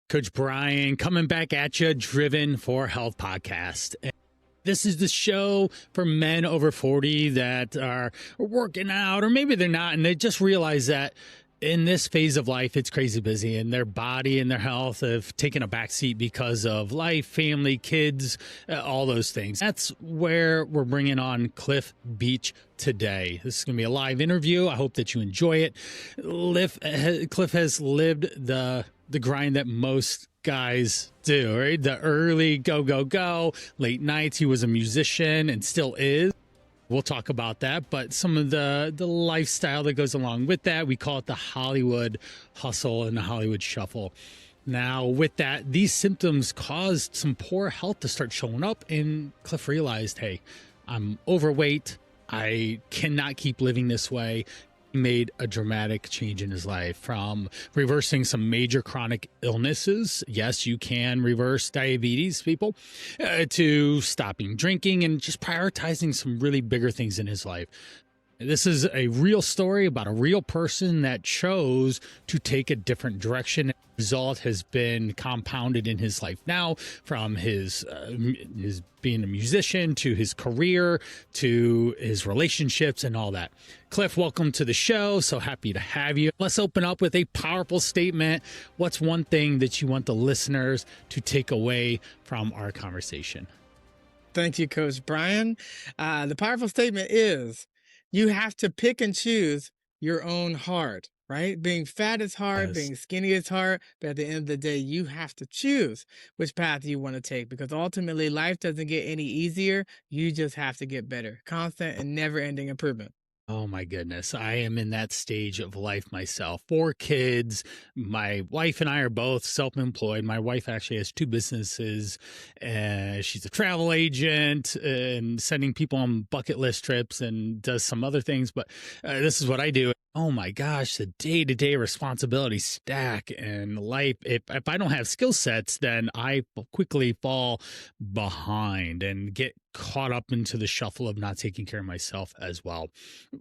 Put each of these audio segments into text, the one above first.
Coach Brian coming back at you, Driven for Health podcast. This is the show for men over 40 that are working out, or maybe they're not, and they just realize that in this phase of life, it's crazy busy, and their body and their health have taken a backseat because of life, family, kids, all those things. That's where we're bringing on Cliff Beach today. This is going to be a live interview. I hope that you enjoy it. Cliff has lived the grind that most guys do, right? The early go, late nights. He was a musician and still is. We'll talk about that, but some of the lifestyle that goes along with that, we call it the Hollywood hustle and the Hollywood shuffle. Now, with that, these symptoms caused some poor health to start showing up, and Cliff realized, hey, I'm overweight. I cannot keep living this way. He made a dramatic change in his life, from reversing some major chronic illnesses. Yes, you can reverse diabetes, people, to stopping drinking and just prioritizing some really bigger things in his life. This is a real story about a real person that chose to take a different direction. The result has been compounded in his life now, from his being a musician to his career to his relationships and all that. Cliff, welcome to the show. So happy to have you. Let's open up with a powerful statement. What's one thing that you want the listeners to take away from our conversation? Thank you, Coach Brian. The powerful statement is, you have to pick and choose your own heart, right? Being fat is hard, being skinny is hard, but at the end of the day, you have to choose which path you want to take, because ultimately life doesn't get any easier. You just have to get better. Constant and never-ending improvement. Oh my goodness. I am in that stage of life myself. 4 kids. My wife and I are both self-employed. My wife actually has 2 businesses. She's a travel agent and sending people on bucket list trips and does some other things. But this is what I do. Oh my gosh, the day-to-day responsibilities stack, and life, if I don't have skill sets, then I quickly fall behind and get caught up into the shuffle of not taking care of myself as well.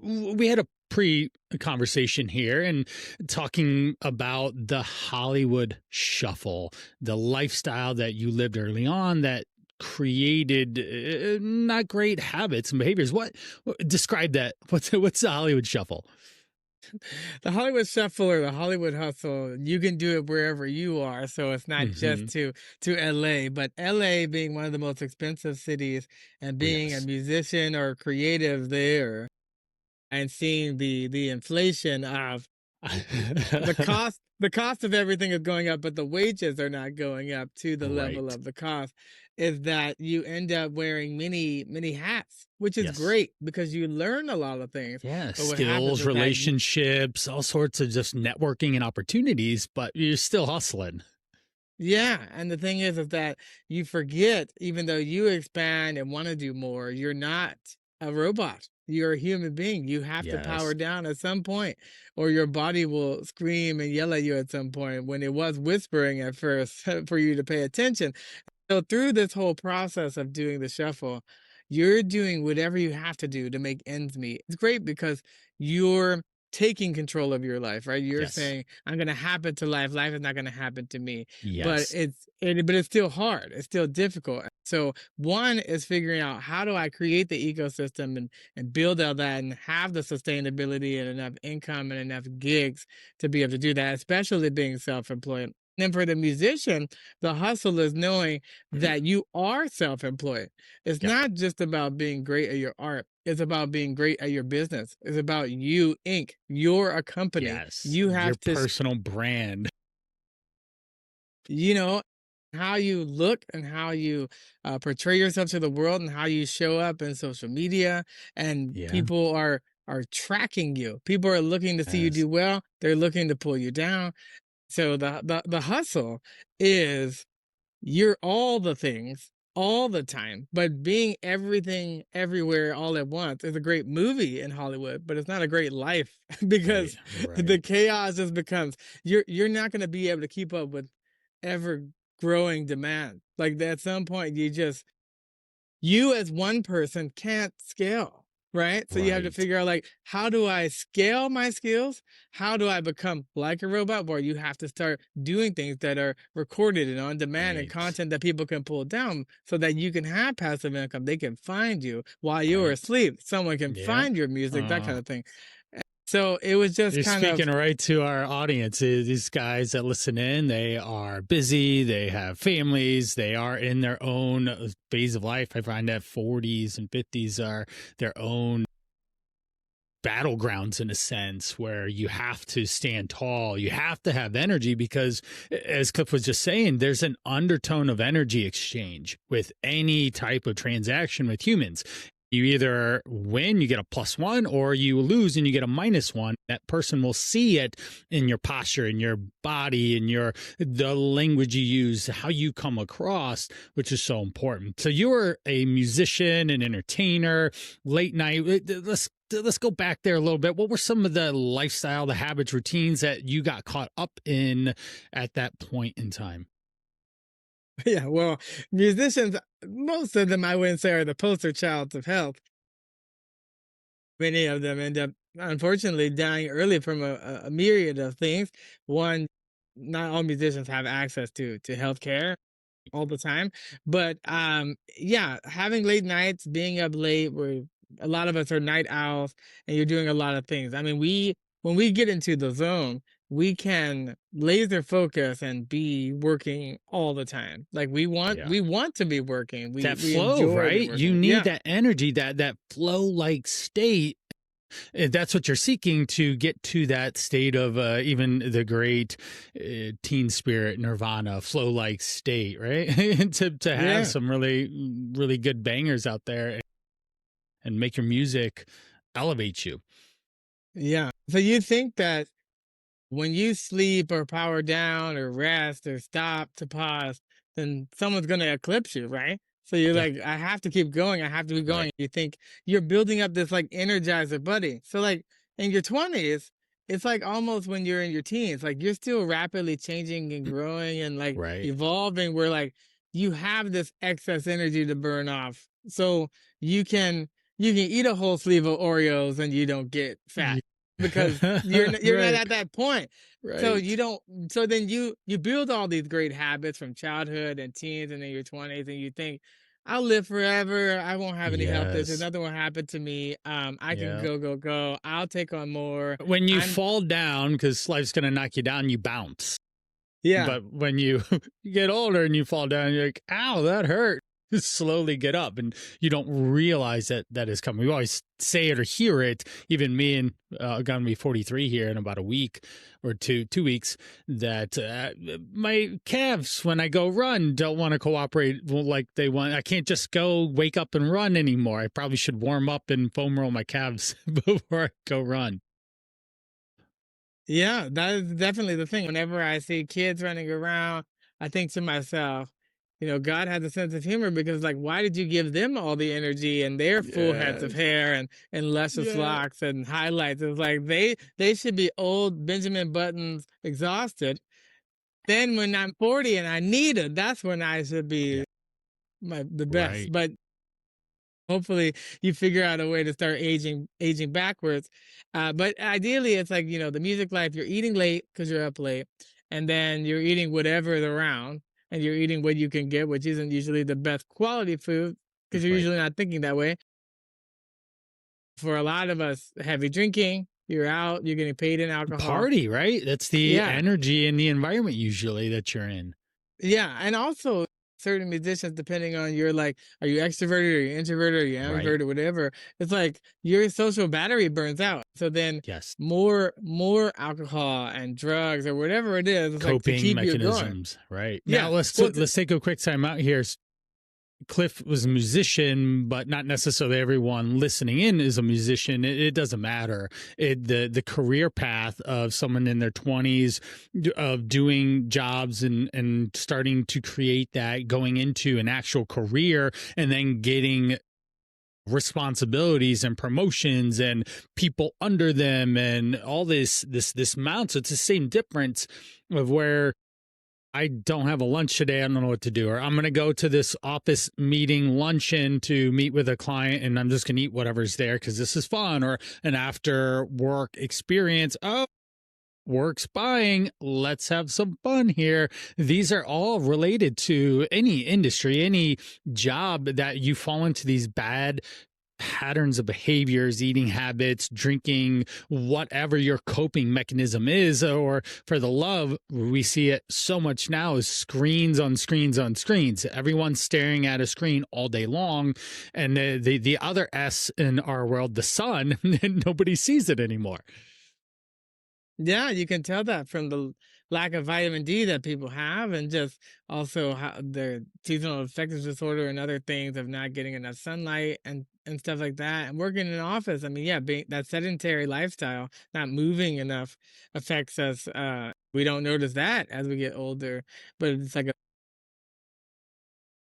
We had a pre-conversation here and talking about the Hollywood shuffle, the lifestyle that you lived early on that created not great habits and behaviors. Describe that? What's the Hollywood shuffle? The Hollywood shuffle or the Hollywood hustle, you can do it wherever you are. So it's not just to LA, but LA being one of the most expensive cities, and being a musician or creative there, and seeing the inflation of the cost of everything is going up, but the wages are not going up to the level of the cost, is that you end up wearing many hats, which is great because you learn a lot of things. Yeah, skills, relationships, all sorts of just networking and opportunities, but you're still hustling. Yeah, and the thing is that you forget, even though you expand and want to do more, you're not a robot. You're a human being. You have to power down at some point, or your body will scream and yell at you at some point, when it was whispering at first for you to pay attention. So through this whole process of doing the shuffle, you're doing whatever you have to do to make ends meet. It's great because you're taking control of your life, right? You're saying, I'm going to happen to life. Life is not going to happen to me. But it's still hard. It's still difficult. So one is figuring out, how do I create the ecosystem and build out that and have the sustainability and enough income and enough gigs to be able to do that, especially being self-employed. And for the musician, the hustle is knowing that you are self-employed. It's not just about being great at your art. It's about being great at your business. It's about you, Inc. You're a company. You have your personal brand. You know, how you look and how you portray yourself to the world and how you show up in social media, and people are tracking you. People are looking to see you do well. They're looking to pull you down. So the hustle is, you're all the things all the time, but being everything everywhere all at once is a great movie in Hollywood, but it's not a great life because the chaos just becomes, you're not going to be able to keep up with ever growing demand. Like at some point you as one person can't scale. right? So you have to Right. figure out like, how do I scale my skills? How do I become like a robot? Where you have to start doing things that are recorded and on demand and Right. content that people can pull down so that you can have passive income. They can find you while you're Right. asleep. Someone can Yeah. find your music, that kind Uh, of thing. So it was just you're kind of, speaking right to our audience. These guys that listen in, they are busy. They have families. They are in their own phase of life. I find that 40s and 50s are their own battlegrounds in a sense, where you have to stand tall. You have to have energy because, as Cliff was just saying, there's an undertone of energy exchange with any type of transaction with humans. You either win, you get a +1, or you lose and you get a -1. That person will see it in your posture, in your body, in the language you use, how you come across, which is so important. So you were a musician, an entertainer, late night. Let's go back there a little bit. What were some of the lifestyle, the habits, routines that you got caught up in at that point in time? yeah, well, musicians, most of them I wouldn't say are the poster childs of health. Many of them end up, unfortunately, dying early from a myriad of things. One, not all musicians have access to healthcare all the time. But yeah, having late nights, being up late, where a lot of us are night owls and you're doing a lot of things. I mean, we when we get into the zone, we can laser focus and be working all the time. Like Yeah. we want to be working. That We flow, enjoy the right? You working. need Yeah. that energy, that flow like state. That's what you're seeking to get to that state of even the great teen spirit nirvana flow like state, right? to have Yeah. some really really good bangers out there and make your music elevate you. Yeah. So you think that when you sleep or power down or rest or stop to pause, then someone's going to eclipse you, right? So you're Yeah, like, I have to keep going. I have to be right. going. You think you're building up this like energizer buddy. So, like in your 20s, it's like almost when you're in your teens, like you're still rapidly changing and growing and like Right. evolving, where like you have this excess energy to burn off. So you can you can eat a whole sleeve of Oreos and you don't get fat Ye- because you're not right. at that point. So you Right. don't so then you build all these great habits from childhood and teens and in your 20s, and you think, I'll live forever. I won't have any health issues. Yes. Nothing will happen to me. I can Yeah. go. I'll take on more. When you I'm fall down, because life's going to knock you down, you bounce. yeah. But when you get older and you fall down, you're like, ow, that hurt. Slowly get up, and you don't realize that is coming. We always say it or hear it. Even me, and gonna be 43 here in about a week or 2 weeks, that my calves, when I go run, don't want to cooperate like they want. I can't just go wake up and run anymore. I probably should warm up and foam roll my calves before I go run. Yeah, that is definitely the thing. Whenever I see kids running around, I think to myself, God has a sense of humor because, like, why did you give them all the energy and their full heads of Yes. hair and luscious Yeah. locks and highlights? It's like they should be old Benjamin Buttons, exhausted. Then when I'm 40 and I need it, that's when I should Yeah. be the best. Right. But hopefully you figure out a way to start aging backwards. But ideally it's like, the music life, you're eating late because you're up late, and then you're eating whatever is around, and you're eating what you can get, which isn't usually the best quality food because you're Right. usually not thinking that way. For a lot of us, heavy drinking, you're out, you're getting paid in alcohol. Party, right? That's the Yeah. energy and the environment usually that you're in. Yeah, and also certain musicians, depending on your like, are you extroverted or you introverted or you Right. ambivert or whatever, it's like your social battery burns out. So then Yes. more alcohol and drugs or whatever it is, it's like to Coping keep you going. mechanisms. Right. Now Yeah. Well, let's take a quick time out here. Cliff was a musician, but not necessarily everyone listening in is a musician. It doesn't matter. The career path of someone in their 20s of doing jobs and starting to create that, going into an actual career, and then getting responsibilities and promotions and people under them and all this mount. So it's the same difference of where I don't have a lunch today. I don't know what to do. Or I'm going to go to this office meeting luncheon to meet with a client and I'm just going to eat whatever's there because this is fun. Or an after work experience. Oh, work's buying. Let's have some fun here. These are all related to any industry, any job that you fall into these bad patterns of behaviors, eating habits, drinking, whatever your coping mechanism is. Or for the love, we see it so much now is screens on screens on screens. Everyone's staring at a screen all day long. And the other S in our world, the sun, nobody sees it anymore. Yeah, you can tell that from the lack of vitamin D that people have, and just also how their seasonal affective disorder and other things of not getting enough sunlight and stuff like that. And working in an office, I mean, yeah, being that sedentary lifestyle, not moving enough, affects us. We don't notice that as we get older, but it's like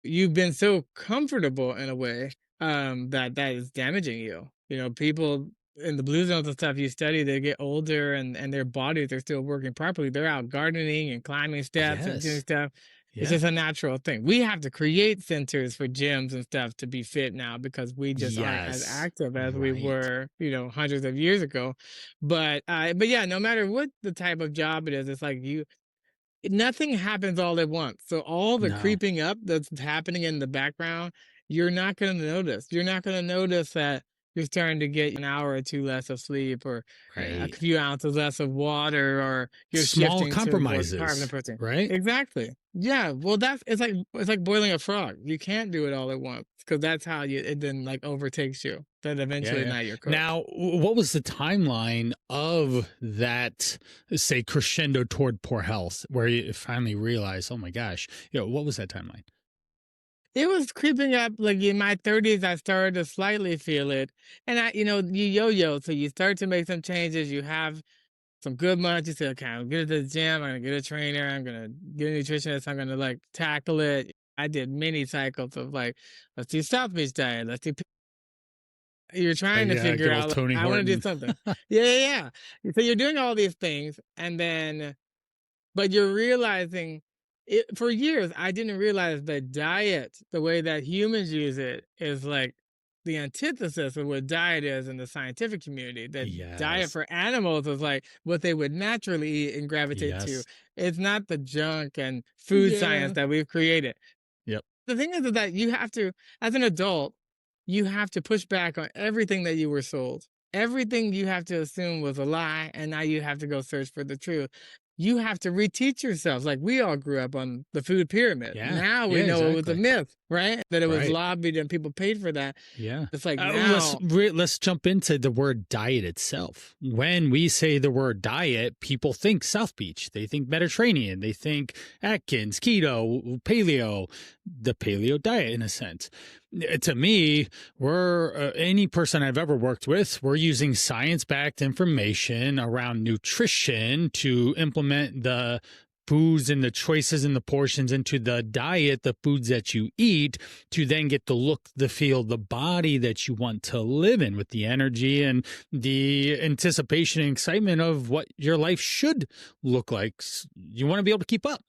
you've been so comfortable in a way that is damaging you. You know, people in the blue zones and stuff you study, they get older and their bodies are still working properly. They're out gardening and climbing steps and doing Yes. stuff. It's Yeah. just a natural thing. We have to create centers for gyms and stuff to be fit now because we just aren't as Yes. active as we Right. were, you know, hundreds of years ago. But yeah, no matter what the type of job it is, it's like nothing happens all at once. So all the No. creeping up that's happening in the background, you're not going to notice. You're not going to notice that you're starting to get an hour or two less of sleep, or a Right. few ounces less of water, or you're Small shifting to more carbs and compromises, protein. right? Exactly. Yeah. Well, that's it's like boiling a frog. You can't do it all at once because that's how it then like overtakes you. Then Yeah, eventually yeah. now you're cooked. Now, what was the timeline of that, say, crescendo toward poor health, where you finally realize, oh my gosh, what was that timeline? It was creeping up, like, in my 30s, I started to slightly feel it, and you yo-yo, so you start to make some changes, you have some good months, you say, "Okay, I'm gonna get to the gym, I'm gonna get a trainer, I'm gonna get a nutritionist, I'm gonna, like, tackle it." I did many cycles of, like, "Let's do South Beach diet, let's do" you're trying to figure Good old out, like, Tony "I wanna do Horton. something." Yeah, yeah, yeah. So you're doing all these things, and then but you're realizing it for years, I didn't realize that diet, the way that humans use it, is like the antithesis of what diet is in the scientific community. That diet Yes. for animals is like what they would naturally eat and gravitate to. Yes. It's not the junk and food science Yeah. that we've created. Yep. The thing is that you have to, as an adult, you have to push back on everything that you were sold. Everything you have to assume was a lie, and now you have to go search for the truth. You have to reteach yourself. Like we all grew up on the food pyramid. Yeah. Now we Yeah, know it was a exactly. myth, right? That it was Right. lobbied and people paid for that. Yeah. It's like Let's now, let's jump into the word diet itself. When we say the word diet, people think South Beach, they think Mediterranean, they think Atkins, keto, paleo, the paleo diet in a sense. To me, we're any person I've ever worked with, we're using science-backed information around nutrition to implement the foods and the choices and the portions into the diet, the foods that you eat, to then get the look, the feel, the body that you want to live in with the energy and the anticipation and excitement of what your life should look like. You want to be able to keep up.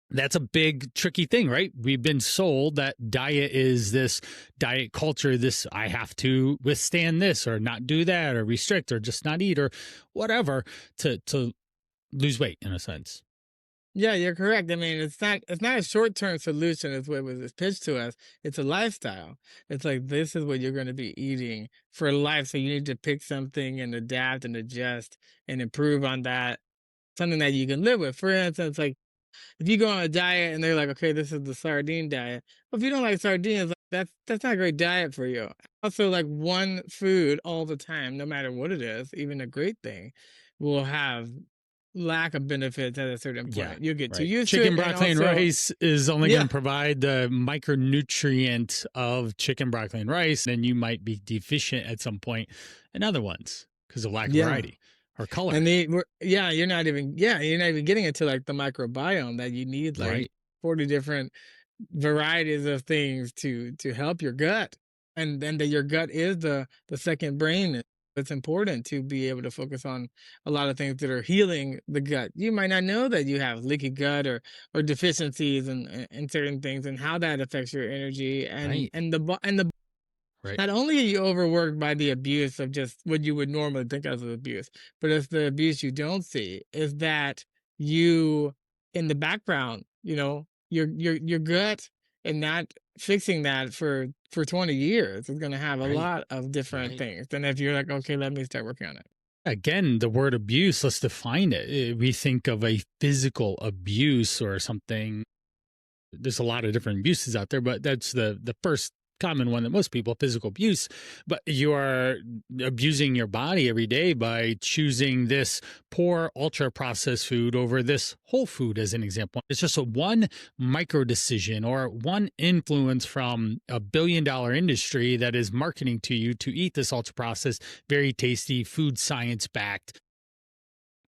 That's a big tricky thing, right? We've been sold that diet is this diet culture, this I have to withstand this or not do that or restrict or just not eat or whatever to lose weight in a sense. yeah, you're correct. I mean, it's not a short-term solution as what was pitched to us. It's a lifestyle. It's like this is what you're going to be eating for life. So you need to pick something and adapt and adjust and improve on that. Something that you can live with. For instance, like if you go on a diet and they're like, okay, this is the sardine diet. Well, if you don't like sardines, like, that's not a great diet for you. Also, like one food all the time, no matter what it is, even a great thing, will have lack of benefits at a certain Yeah, point. You'll get too right. used to Chicken, it, and broccoli, and also, rice is only going yeah, to provide the micronutrient of chicken, broccoli, and rice. And you might be deficient at some point in other ones because of lack of yeah. variety or color. And you're not even getting into like the microbiome that you need like Right. 40 different varieties of things to help your gut. And then that your gut is the second brain It's important to be able to focus on a lot of things that are healing the gut. You might not know that you have leaky gut or deficiencies in certain things and how that affects your energy Right. and the Right. not only are you overworked by the abuse of just what you would normally think of as abuse, but it's the abuse you don't see is that you in the background, your gut and not fixing that for 20 years is going to have a Right. lot of different Right. things. And if you're like, okay, let me start working on it. Again, the word abuse, let's define it. We think of a physical abuse or something. There's a lot of different abuses out there, but that's the first common one that most people, physical abuse. But you are abusing your body every day by choosing this poor ultra processed food over this whole food, as an example. It's just a one micro decision or one influence from $1 billion industry that is marketing to you to eat this ultra processed, very tasty, food science backed,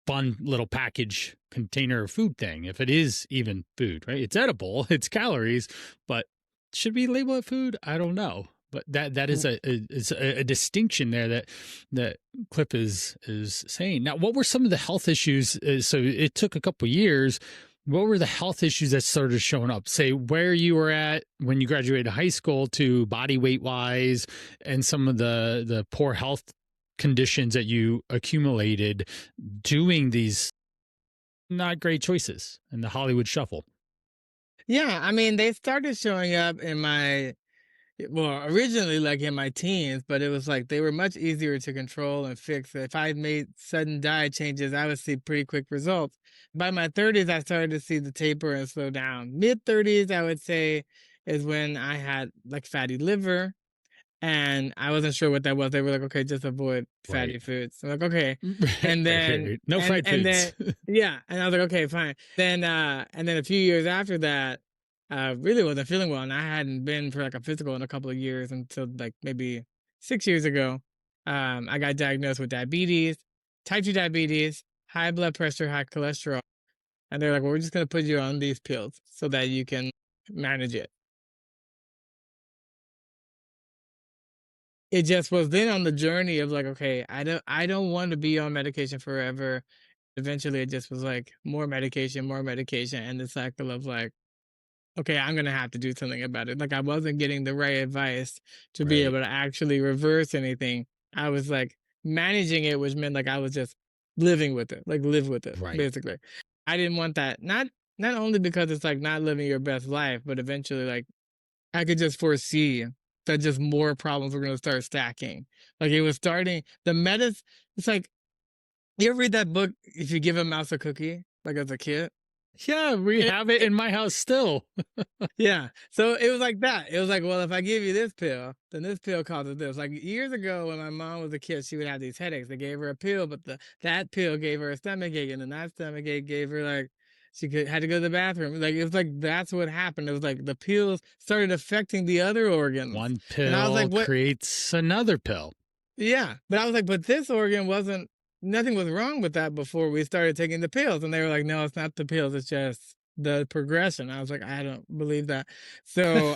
fun little package container food thing, if it is even food, right? It's edible, it's calories, but should we label it food? I don't know. But that is a distinction there that Cliff is saying. Now, what were some of the health issues? So it took a couple years. What were the health issues that started showing up? Say where you were at when you graduated high school to body weight wise, and some of the poor health conditions that you accumulated doing these not great choices in the Hollywood shuffle. Yeah, I mean, they started showing up in originally like in my teens, but it was like they were much easier to control and fix. If I made sudden diet changes, I would see pretty quick results. By my 30s, I started to see the taper and slow down. Mid 30s, I would say, is when I had like fatty liver. And I wasn't sure what that was. They were like, "Okay, just avoid Right. fatty foods." I'm like, "Okay." And then right. No fried and foods. then yeah, and I was like, "Okay, fine." And then a few years after that, I really wasn't feeling well, and I hadn't been for like a physical in a couple of years until like maybe 6 years ago. I got diagnosed with diabetes, type 2 diabetes, high blood pressure, high cholesterol, and they're like, "Well, we're just gonna put you on these pills so that you can manage it." It just was then on the journey of like, okay, I don't want to be on medication forever. Eventually it just was like more medication, and the cycle of like, okay, I'm gonna have to do something about it. Like I wasn't getting the right advice to be right. able to actually reverse anything. I was like managing it, which meant like I was just living with it, like live with it, Right. basically. I didn't want that. Not only because it's like not living your best life, but eventually like I could just foresee that just more problems were gonna start stacking. Like it was starting the metas it's like you ever read that book, If You Give a Mouse a Cookie, like as a kid? Yeah, we It, have it it in my house still. yeah. So it was like that. It was like, well, if I give you this pill, then this pill causes this. Like years ago when my mom was a kid, she would have these headaches. They gave her a pill, but that pill gave her a stomach ache, and then that stomach ache gave her like had to go to the bathroom. Like it was like that's what happened. It was like the pills started affecting the other organs. One And I was like, pill what creates another pill. yeah, but I was like, but this organ wasn't nothing was wrong with that before we started taking the pills. And they were like, no, it's not the pills, it's just the progression. I was like, I don't believe that. So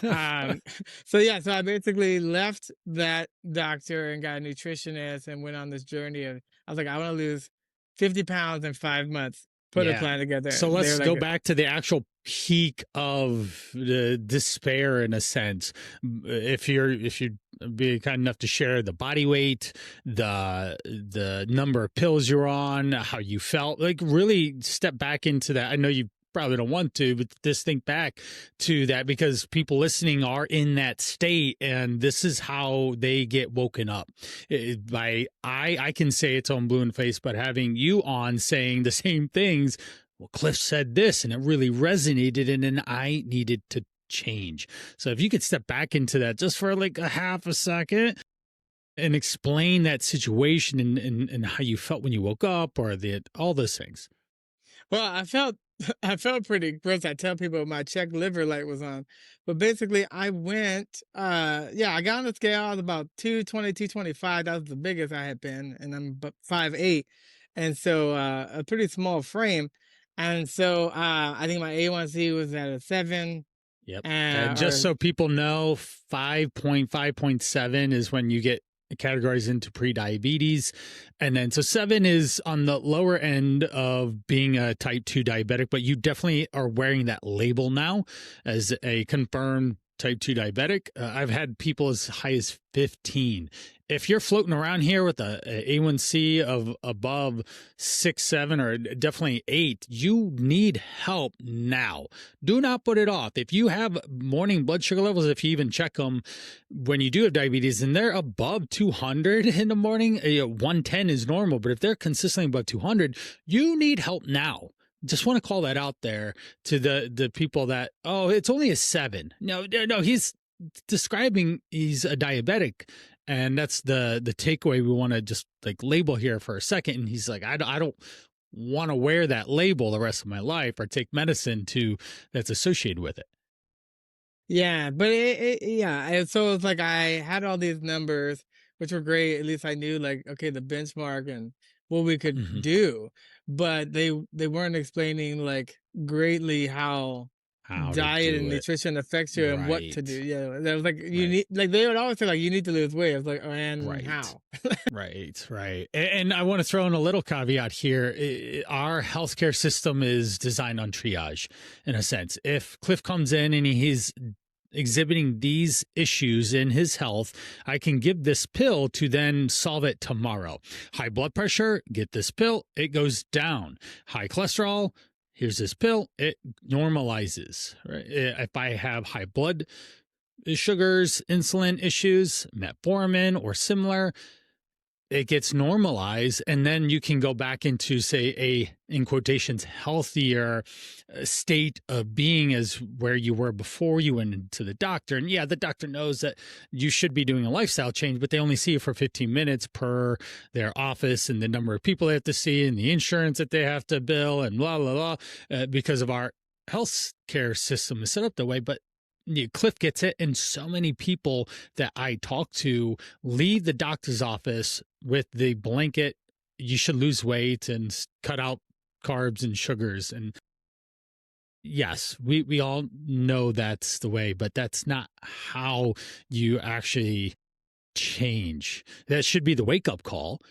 so yeah, so I basically left that doctor and got a nutritionist and went on this journey of I was like, I want to lose 50 pounds in 5 months. Put a Yeah. plan together. So They let's were go like, back to the actual peak of the despair in a sense. If you be kind enough to share the body weight, the number of pills you're on, how you felt, like really step back into that. I know you probably don't want to, but just think back to that because people listening are in that state and this is how they get woken up. I can say it's on blue in the face, but having you on saying the same things, well, Cliff said this and it really resonated and then I needed to change. So if you could step back into that just for like a half a second and explain that situation and how you felt when you woke up or all those things. well, I felt pretty gross. I tell people my checked liver light was on. But basically I went yeah, I got on the scale, I was about 220, 225. That was the biggest I had been, and I'm about 5'8". And so a pretty small frame. And so I think my A1C was at a 7 Yep. And just or so people know, 5.5.7 is when you get categorized into pre-diabetes. And then so 7 is on the lower end of being a type 2 diabetic, but you definitely are wearing that label now as a confirmed type 2 diabetic. I've had people as high as 15. If you're floating around here with a A1C of above 6, 7, or definitely 8, you need help now. Do not put it off. If you have morning blood sugar levels, if you even check them when you do have diabetes and they're above 200 in the morning, 110 is normal, but if they're consistently above 200, you need help now. Just want to call that out there to the people that, oh, it's only a 7. No, he's describing he's a diabetic, and that's the takeaway we want to just like label here for a second. And he's like, I don't want to wear that label the rest of my life or take medicine that's associated with it. Yeah, but so it's like I had all these numbers, which were great. At least I knew like, okay, the benchmark and what we could do, but they weren't explaining like greatly how How to diet and do it. nutrition affects you and what to do. Right. Yeah, that was like you Right. need, like they would always say like you need to lose weight. I was like, oh, and Right. how? Right. And I want to throw in a little caveat here. Our healthcare system is designed on triage in a sense. If Cliff comes in and he's exhibiting these issues in his health, I can give this pill to then solve it tomorrow. High blood pressure, get this pill, it goes down. High cholesterol, here's this pill, it normalizes. Right? If I have high blood sugars, insulin issues, metformin or similar, it gets normalized, and then you can go back into, say, a, in quotations, healthier state of being as where you were before you went into the doctor. And yeah, the doctor knows that you should be doing a lifestyle change, but they only see you for 15 minutes per their office and the number of people they have to see and the insurance that they have to bill and blah, blah, blah, because of our health care system is set up that way. But Cliff gets it, and so many people that I talk to leave the doctor's office with the blanket, you should lose weight and cut out carbs and sugars. And yes, we all know that's the way, but that's not how you actually change. That should be the wake-up call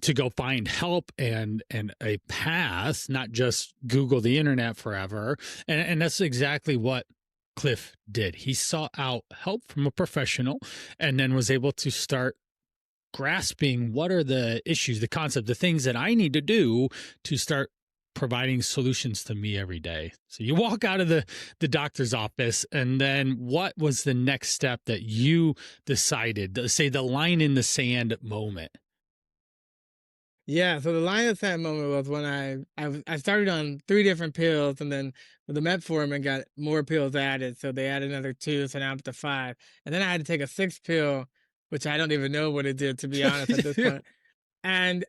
to go find help and a path, not just Google the internet forever. And that's exactly what Cliff did. He sought out help from a professional and then was able to start grasping what are the issues, the concept, the things that I need to do to start providing solutions to me every day. So you walk out of the doctor's office, and then what was the next step that you decided, say the line in the sand moment? Yeah, so the line of that moment was when I started on 3 different pills, and then the metformin got more pills added, so they added another 2, so now I'm up to 5. And then I had to take a 6th pill, which I don't even know what it did, to be honest, at this point. And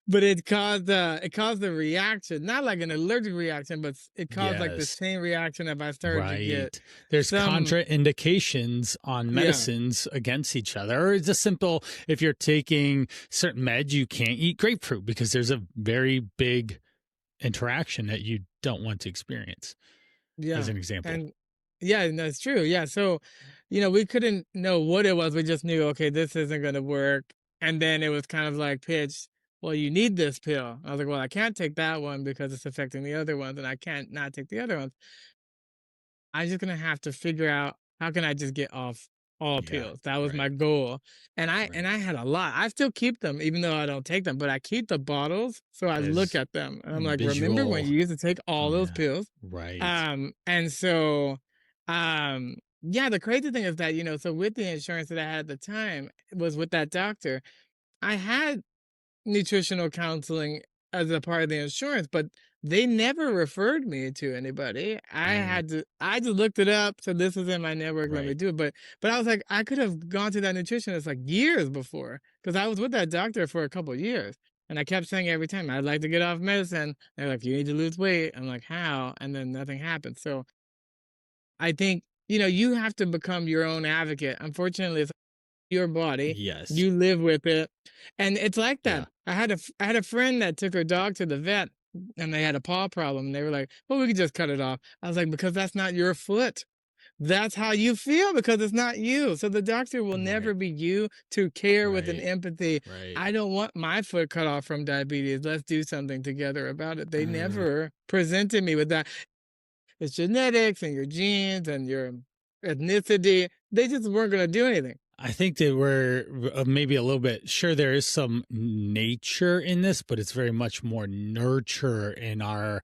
but it caused a reaction, not like an allergic reaction, but it caused like the Yes. same reaction if I started to get Right. There's some contraindications on yeah. medicines against each other. Or it's just simple, if you're taking certain meds, you can't eat grapefruit because there's a very big interaction that you don't want to experience, as Yeah, an example. and yeah, that's true. Yeah, so we couldn't know what it was. We just knew, okay, this isn't going to work. And then it was kind of like pitched, well, you need this pill. I was like, well, I can't take that one because it's affecting the other ones, and I can't not take the other ones. I'm just gonna have to figure out how can I just get off all Yeah. pills. That was Right. my goal. And Right. I had a lot. I still keep them even though I don't take them, but I keep the bottles so I look As at them and I'm like, remember when visual. you used to take all those Yeah. pills? Right. And so yeah, the crazy thing is that, so with the insurance that I had at the time was with that doctor, I had nutritional counseling as a part of the insurance, but they never referred me to anybody. I just looked it up. So this is in my network. Let me Right. do it. But I was like, I could have gone to that nutritionist like years before because I was with that doctor for a couple of years. And I kept saying every time, I'd like to get off medicine. They're like, you need to lose weight. I'm like, how? And then nothing happened. So I think, you have to become your own advocate. Unfortunately, it's your body, Yes. you live with it, and it's like Yeah. that. I had a friend that took her dog to the vet, and they had a paw problem, and they were like, "Well, we could just cut it off." I was like, "Because that's not your foot. that's how you feel because it's not you. So the doctor will never Right. be you to care with an Right. empathy. Right. I don't want my foot cut off from diabetes. Let's do something together about it. They Uh, never presented me with that. It's genetics and your genes and your ethnicity. They just weren't going to do anything. I think that we're maybe a little bit sure there is some nature in this, but it's very much more nurture in our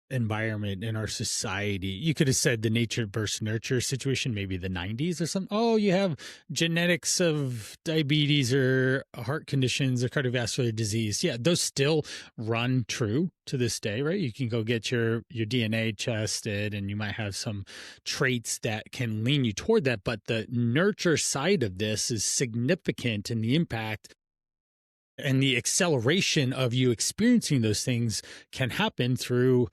environment, in our society. You could have said the nature versus nurture situation, maybe the 90s or something. Oh, you have genetics of diabetes or heart conditions or cardiovascular disease. Yeah, those still run true to this day, right? You can go get your DNA tested and you might have some traits that can lean you toward that, but the nurture side of this is significant in the impact, and the acceleration of you experiencing those things can happen through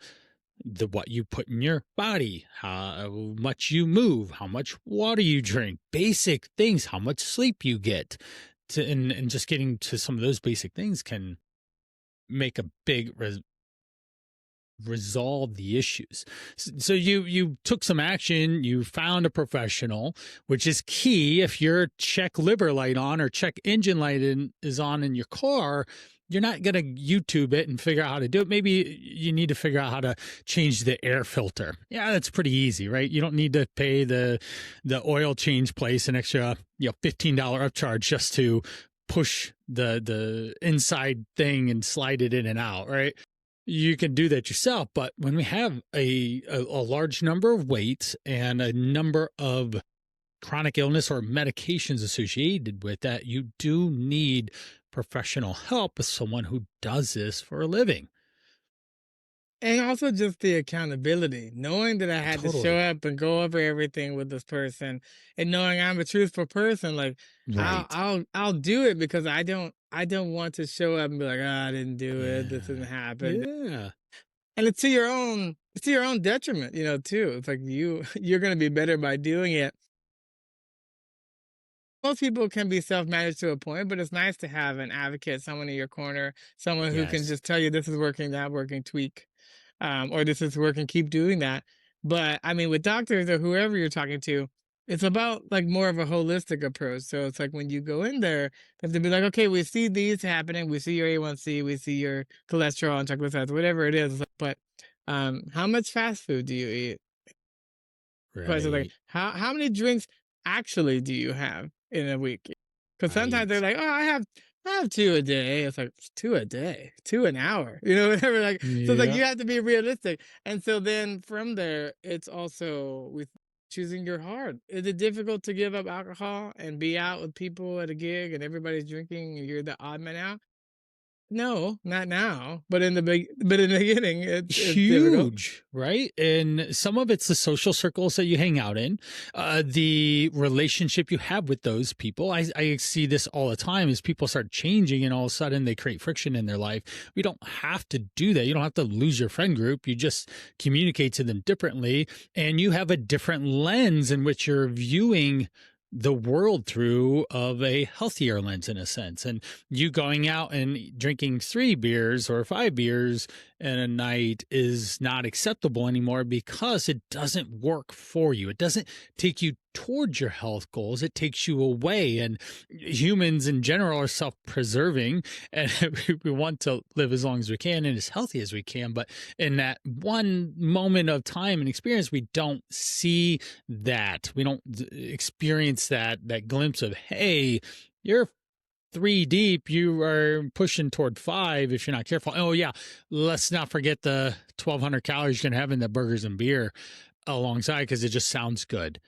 the what you put in your body, how much you move, how much water you drink, basic things, how much sleep you get. And just getting to some of those basic things can make a big resolve the issues. So you took some action, you found a professional, which is key. If your check liver light on or check engine light is on in your car, you're not going to YouTube it and figure out how to do it. Maybe you need to figure out how to change the air filter. Yeah, that's pretty easy, right? You don't need to pay the oil change place an extra, $15 upcharge just to push the inside thing and slide it in and out, right? You can do that yourself. But when we have a large number of weights and a number of chronic illness or medications associated with that, you do need professional help with someone who does this for a living. And also just the accountability, knowing that I had to show Totally. up and go over everything with this person, and knowing I'm a truthful person, like Right. I'll do it because I don't want to show up and be like, oh, I didn't do it. This Yeah. didn't happen. Yeah. And it's to your own detriment, too. It's like you're gonna be better by doing it. Most people can be self-managed to a point, but it's nice to have an advocate, someone in your corner, someone who can Yes. just tell you this is working, that working, tweak, or this is working, keep doing that. But I mean, with doctors or whoever you're talking to, it's about like more of a holistic approach. So it's like when you go in there, they have to be like, okay, we see these happening, we see your A1C, we see your cholesterol and triglycerides, whatever it is. But how much fast food do you eat? Question like, Right. how many drinks actually do you have in a week? Because sometimes they're Right. like, "Oh, I have 2 a day." It's like, 2 a day? 2 an hour? Whatever, like so it's like Yeah. you have to be realistic. And so then from there, it's also with choosing your heart. Is it difficult to give up alcohol and be out with people at a gig and everybody's drinking and you're the odd man out? No, not now, but in the beginning, it's difficult. Huge, right? And some of it's the social circles that you hang out in, the relationship you have with those people. I see this all the time as people start changing and all of a sudden they create friction in their life. We don't have to do that. You don't have to lose your friend group. You just communicate to them differently and you have a different lens in which you're viewing the world through of a healthier lens in a sense. And you going out and drinking 3 beers or 5 beers in a night is not acceptable anymore because it doesn't work for you. It doesn't take you towards your health goals. It takes you away. And humans in general are self-preserving and we want to live as long as we can and as healthy as we can. But in that one moment of time and experience, we don't see that. We don't experience that glimpse of, hey, you're 3 deep, you are pushing toward 5 if you're not careful. Oh yeah, let's not forget the 1,200 calories you can have in the burgers and beer alongside because it just sounds good.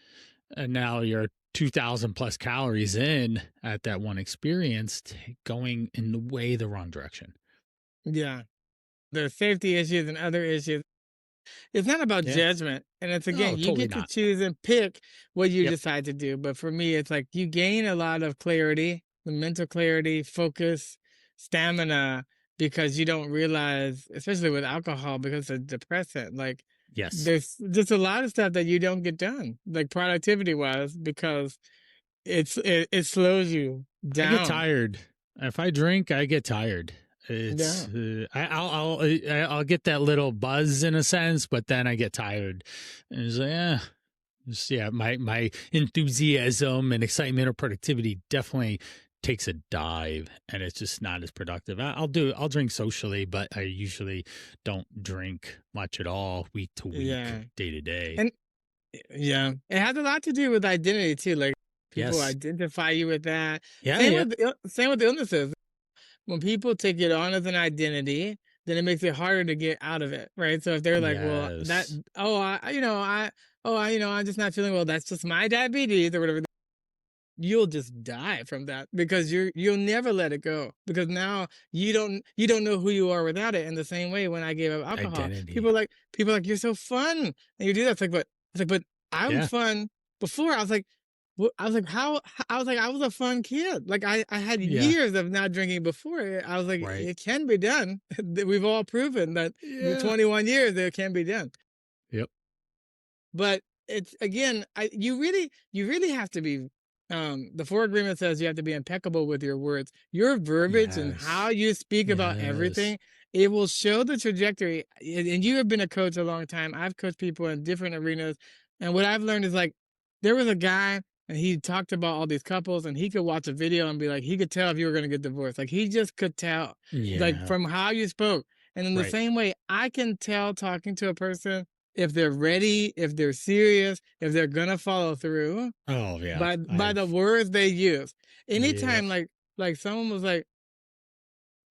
And now you're 2,000 plus calories in at that one experience, going in the way the wrong direction. Yeah. There's safety issues and other issues. It's not about Yeah. judgment, and it's Oh, again, you totally get to not. choose and pick what you Yep. decide to do, but for me, it's like you gain a lot of clarity, the mental clarity, focus, stamina, because you don't realize, especially with alcohol, because it's a depressant, like, Yes. there's just a lot of stuff that you don't get done, like productivity-wise, because it slows you I get down. tired. If I drink, I get tired. It's Yeah. I'll get that little buzz in a sense, but then I get tired. And it's like, yeah, my enthusiasm and excitement or productivity definitely takes a dive, and it's just not as productive. I'll drink socially, but I usually don't drink much at all week to week, Yeah. day to day. And yeah, it has a lot to do with identity too. Like people Yes. identify you with that. Yeah. Same Yep. with same with illnesses. When people take it on as an identity, then it makes it harder to get out of it, right? So if they're like, well, that, Yes. oh, I'm just not feeling well. That's just my diabetes or whatever. You'll just die from that because you'll never let it go because now you don't know who you are without it. In the same way, when I gave up alcohol, Identity. people are like you're so fun and you do that. It's like, but I'm Yeah. fun before. I was like, I was like, how? I was like, I was a fun kid. Like I had Yeah. years of not drinking before. I was like, Right. it can be done. We've all proven that with Yeah. 21 years it can be done. Yep. But it's again, you really have to be. The four agreement says you have to be impeccable with your words, your verbiage, and how Yes. you speak about Yes. everything. It will show the trajectory. And you have been a coach a long time. I've coached people in different arenas, and what I've learned is like there was a guy. And he talked about all these couples, and he could watch a video and be like, he could tell if you were going to get divorced. Like he just could tell, like Yeah. from how you spoke. And in the Right. same way, I can tell talking to a person if they're ready, if they're serious, if they're gonna follow through Oh yeah. by the I've words they use. Yep. Anytime like someone was like,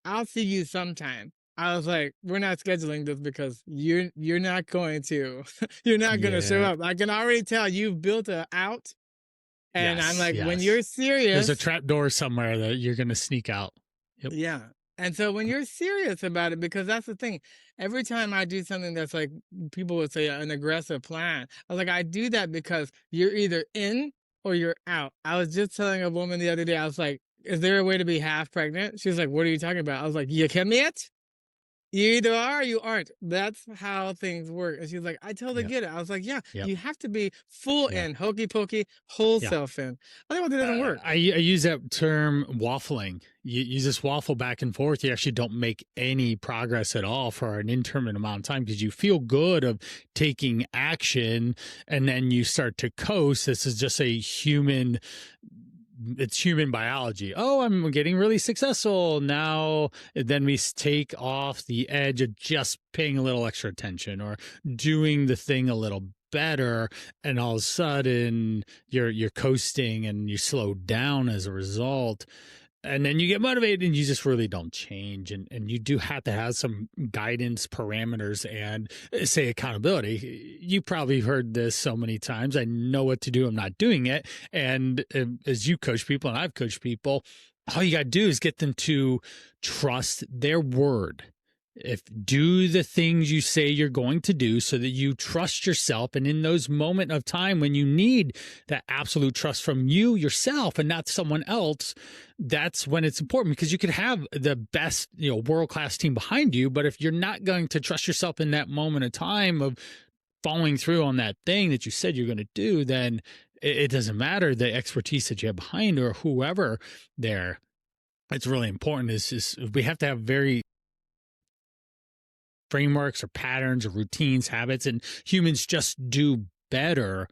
"I'll see you sometime." I was like, "We're not scheduling this because you're not going to you're not gonna show Yep. up." I can already tell you've built a out, and I'm Yes. like, when Yes. you're There's a serious, trap door somewhere that you're gonna sneak out. Yep. yeah. And so when you're serious about it, because that's the thing, every time I do something that's like people would say an aggressive plan, I was like, I do that because you're either in or you're out. I was just telling a woman the other day, I was like, is there a way to be half pregnant? She was like, what are you talking about? I was like, you commit? You either are or you aren't. That's how things work. And she's like, I totally Yep. get it. I was like, yeah, Yep. you have to be full Yeah. in, hokey pokey, whole Yeah. self in. Otherwise, it doesn't work. I use that term waffling. You just waffle back and forth. You actually don't make any progress at all for an intermittent amount of time because you feel good of taking action and then you start to coast. This is just a human it's human biology. Oh, I'm getting really successful now. Then we take off the edge of just paying a little extra attention or doing the thing a little better, and all of a sudden you're coasting and you slow down as a result. And then you get motivated and you just really don't change. And you do have to have some guidance parameters and say accountability. You probably heard this so many times. I know what to do. I'm not doing it. And as you coach people and I've coached people, all you got to do is get them to trust their word. If do the things you say you're going to do so that you trust yourself, and in those moments of time when you need that absolute trust from you yourself and not someone else, that's when it's important, because you could have the best, world-class team behind you, but if you're not going to trust yourself in that moment of time of following through on that thing that you said you're going to do, then it doesn't matter the expertise that you have behind or whoever there. It's really important is we have to have very frameworks or patterns or routines, habits, and humans just do better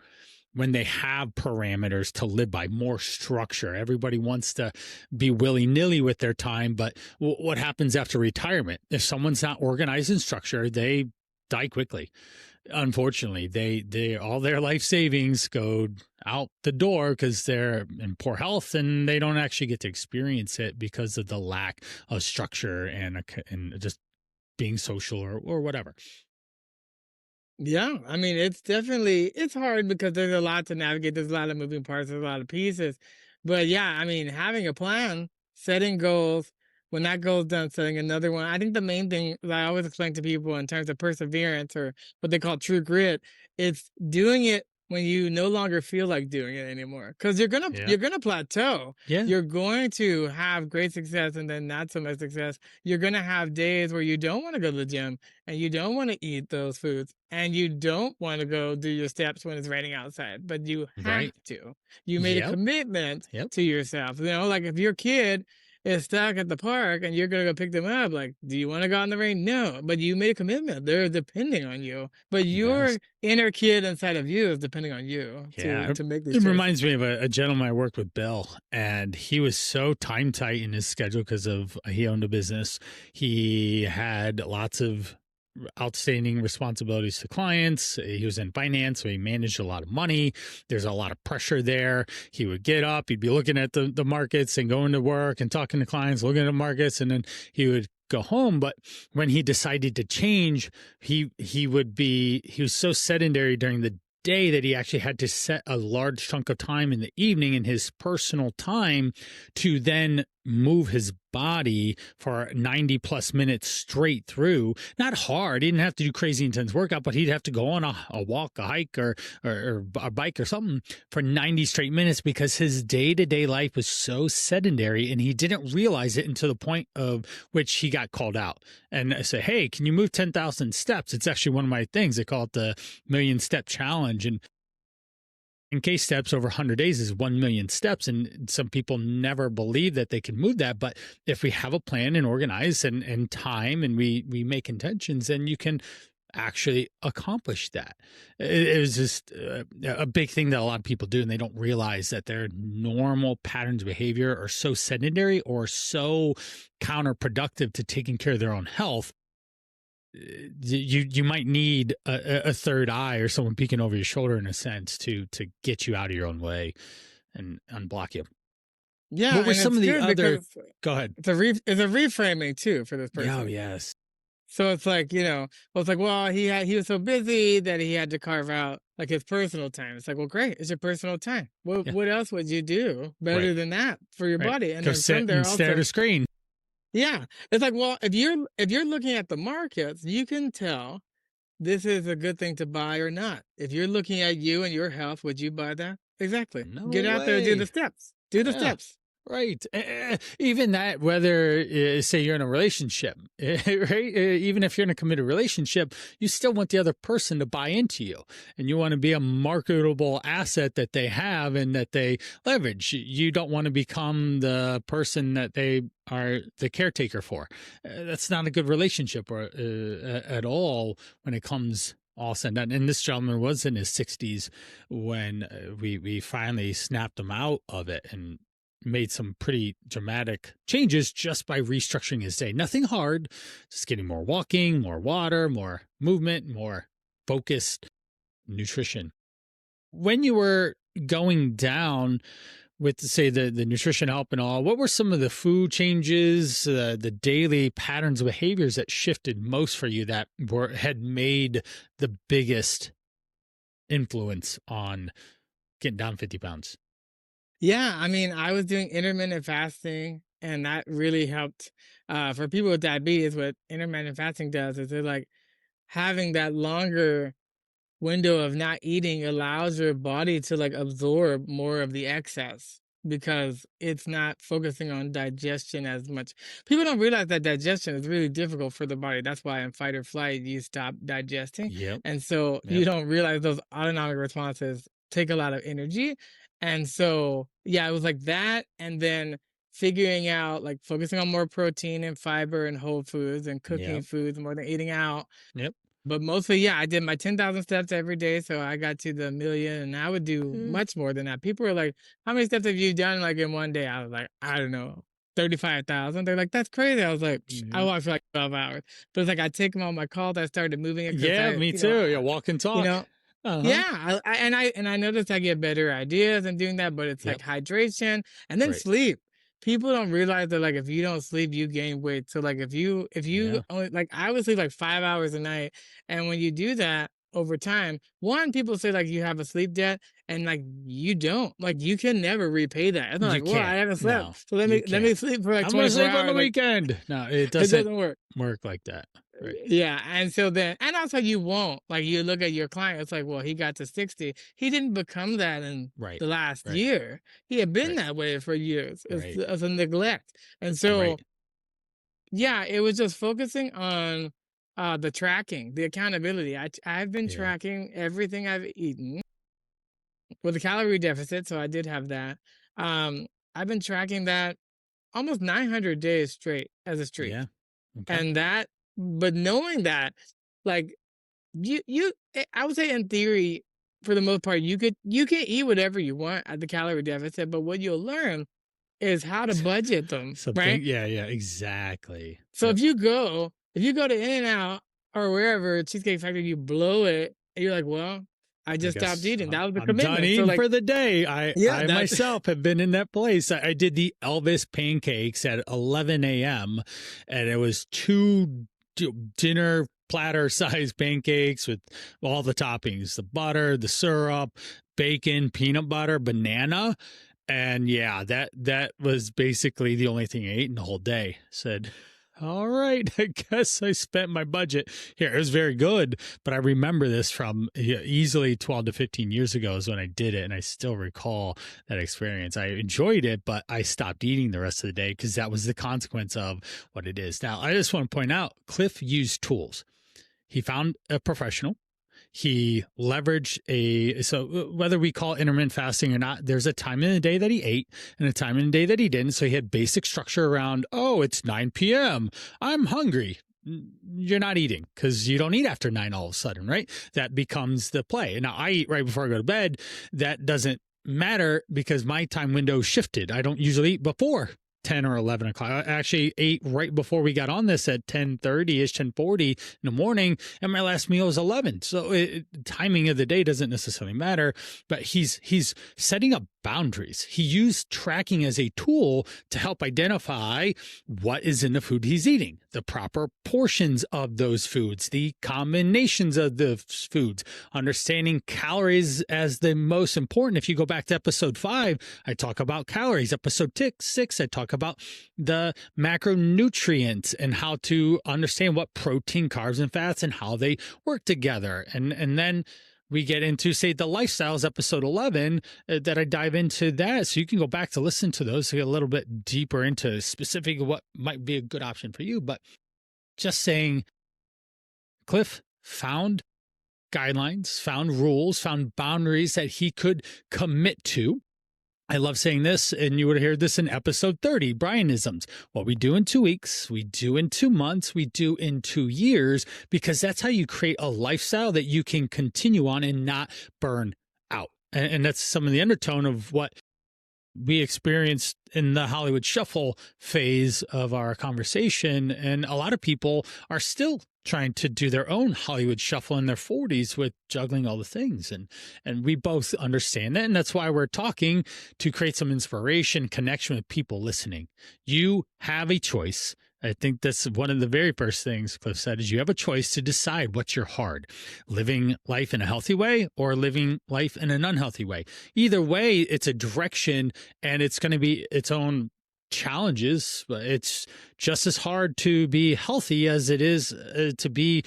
when they have parameters to live by, more structure. Everybody wants to be willy-nilly with their time, but what happens after retirement? If someone's not organized in structure, they die quickly. Unfortunately, they all their life savings go out the door because they're in poor health and they don't actually get to experience it because of the lack of structure and just being social or whatever. Yeah, I mean, it's hard because there's a lot to navigate. There's a lot of moving parts. There's a lot of pieces. But yeah, I mean, having a plan, setting goals, when that goal's done, setting another one. I think the main thing that I always explain to people in terms of perseverance or what they call true grit, it's doing it when you no longer feel like doing it anymore. Because you're gonna Yeah. you're gonna plateau. Yeah. You're going to have great success and then not so much success. You're gonna have days where you don't want to go to the gym and you don't want to eat those foods and you don't want to go do your steps when it's raining outside, but you have Right. to. You made a Yep. commitment Yep. to yourself. Like if your kid is stuck at the park and you're gonna go pick them up, like, do you want to go out in the rain? No, but you made a commitment. They're depending on you. But Yes. your inner kid inside of you is depending on you Yeah, to make these it choices. reminds me of a gentleman I worked with, Bill, and he was so time tight in his schedule because of he owned a business. He had lots of outstanding responsibilities to clients. He was in finance, so he managed a lot of money. There's a lot of pressure there. He would get up, he'd be looking at the markets and going to work and talking to clients, looking at markets, and then he would go home. But when he decided to change, he was so sedentary during the day that he actually had to set a large chunk of time in the evening in his personal time to then move his body for 90 plus minutes straight through. Not hard. He didn't have to do crazy intense workout, but he'd have to go on a walk, a hike, or a bike or something for 90 straight minutes because his day-to-day life was so sedentary, and he didn't realize it until the point of which he got called out. And I said, hey, can you move 10,000 steps? It's actually one of my things. They call it the million step challenge. And in case steps over 100 days is 1 million steps. And some people never believe that they can move that. But if we have a plan and organize and time and we make intentions, then you can actually accomplish that. It was just a big thing that a lot of people do, and they don't realize that their normal patterns of behavior are so sedentary or so counterproductive to taking care of their own health. You might need a third eye or someone peeking over your shoulder in a sense to get you out of your own way and unblock you. Yeah, what were some of the other? Go ahead. It's a reframing too for this person. Oh yes. So it's like, he was so busy that he had to carve out like his personal time. It's like, well, great, it's your personal time. What else would you do better than that for your body? And go then sit from there and stare at a screen. Yeah, it's like, well, if you're looking at the markets, you can tell this is a good thing to buy or not. If you're looking at you and your health, would you buy that? Exactly. No Get out there and do the steps. Do the steps. Right. Even that, whether say you're in a relationship, right? Even if you're in a committed relationship, you still want the other person to buy into you, and you want to be a marketable asset that they have and that they leverage. You don't want to become the person that they are the caretaker for. That's not a good relationship or at all when it comes all said and done. And this gentleman was in his 60s when we finally snapped him out of it and made some pretty dramatic changes just by restructuring his day. Nothing hard, just getting more walking, more water, more movement, more focused nutrition. When you were going down with, say, the nutrition help and all, what were some of the food changes, the daily patterns of behaviors that shifted most for you that had made the biggest influence on getting down 50 pounds? Yeah, I mean, I was doing intermittent fasting, and that really helped. For people with diabetes, what intermittent fasting does is they're like having that longer window of not eating allows your body to like absorb more of the excess because it's not focusing on digestion as much. People don't realize that digestion is really difficult for the body. That's why in fight or flight you stop digesting. Yep. And so you don't realize those autonomic responses take a lot of energy. And so yeah, it was like that, and then figuring out like focusing on more protein and fiber and whole foods and cooking foods more than eating out. Yep. But mostly, yeah, I did my 10,000 steps every day. So I got to the million, and I would do much more than that. People were like, how many steps have you done like in one day? I was like, I don't know, 35,000. They're like, that's crazy. I was like, I walked for like 12 hours. But it's like, I take them on my calls. I started moving it. Yeah, me too. Yeah, walk and talk. Yeah, I noticed I get better ideas and doing that, but it's like hydration and then sleep. People don't realize that like if you don't sleep, you gain weight. So like if you only like I would sleep like 5 hours a night, and when you do that over time, one, people say like you have a sleep debt, and like you don't. Like you can never repay that. It's not like, well, I haven't slept, no, so let me sleep for like 24 hours. sleep on the weekend. No, it doesn't work like that. Right. Yeah, and so then, and also you won't like you look at your client. It's like, well, he got to 60. He didn't become that in the last year. He had been that way for years. It's a neglect, and so yeah, it was just focusing on the tracking, the accountability. I've been tracking everything I've eaten with a calorie deficit, so I did have that. I've been tracking that almost 900 days straight as a streak. Yeah. Okay. And but knowing that, like, I would say in theory, for the most part, you can eat whatever you want at the calorie deficit, but what you'll learn is how to budget them, Something. right? Yeah. Yeah. Exactly. So Yep. if you go to In-N-Out or wherever, Cheesecake Factory, you blow it, and you're like, well, I I just stopped guess eating. That was the I'm done commitment. So eating like, for the day. I yeah, I that myself have been in that place. I did the Elvis pancakes at 11 a.m. and it was two dinner platter sized pancakes with all the toppings, the butter, the syrup, bacon, peanut butter, banana. And yeah, that was basically the only thing I ate in the whole day. Said, all right, I guess I spent my budget here. It was very good, but I remember this from easily 12 to 15 years ago is when I did it, and I still recall that experience. I enjoyed it, but I stopped eating the rest of the day because that was the consequence of what it is. Now, I just want to point out, Cliff used tools. He found a professional. He leveraged whether we call it intermittent fasting or not, there's a time in the day that he ate and a time in the day that he didn't. So he had basic structure around, oh, it's 9 p.m. I'm hungry. You're not eating because you don't eat after 9 all of a sudden, right? That becomes the play. Now I eat right before I go to bed. That doesn't matter because my time window shifted. I don't usually eat before 10 or 11 o'clock. I actually ate right before we got on this at 10:30ish, 10:40 in the morning, and my last meal was 11. So timing of the day doesn't necessarily matter, but he's setting up boundaries. He used tracking as a tool to help identify what is in the food he's eating, the proper portions of those foods, the combinations of the foods, understanding calories as the most important. If you go back to episode 5, I talk about calories. Episode 6, I talk about the macronutrients and how to understand what protein, carbs, and fats and how they work together. And then we get into, say, the lifestyles, episode 11, that I dive into that. So you can go back to listen to those to get a little bit deeper into specific what might be a good option for you. But just saying, Cliff found guidelines, found rules, found boundaries that he could commit to. I love saying this, and you would hear this in episode 30, Brianisms. What we do in 2 weeks, we do in 2 months, we do in 2 years, because that's how you create a lifestyle that you can continue on and not burn out. And that's some of the undertone of what we experienced in the Hollywood Shuffle phase of our conversation. And a lot of people are still trying to do their own Hollywood Shuffle in their 40s with juggling all the things. And we both understand that. And that's why we're talking to create some inspiration, connection with people listening. You have a choice. I think that's one of the very first things Cliff said is you have a choice to decide what's your hard, living life in a healthy way or living life in an unhealthy way. Either way, it's a direction and it's going to be its own challenges. But it's just as hard to be healthy as it is to be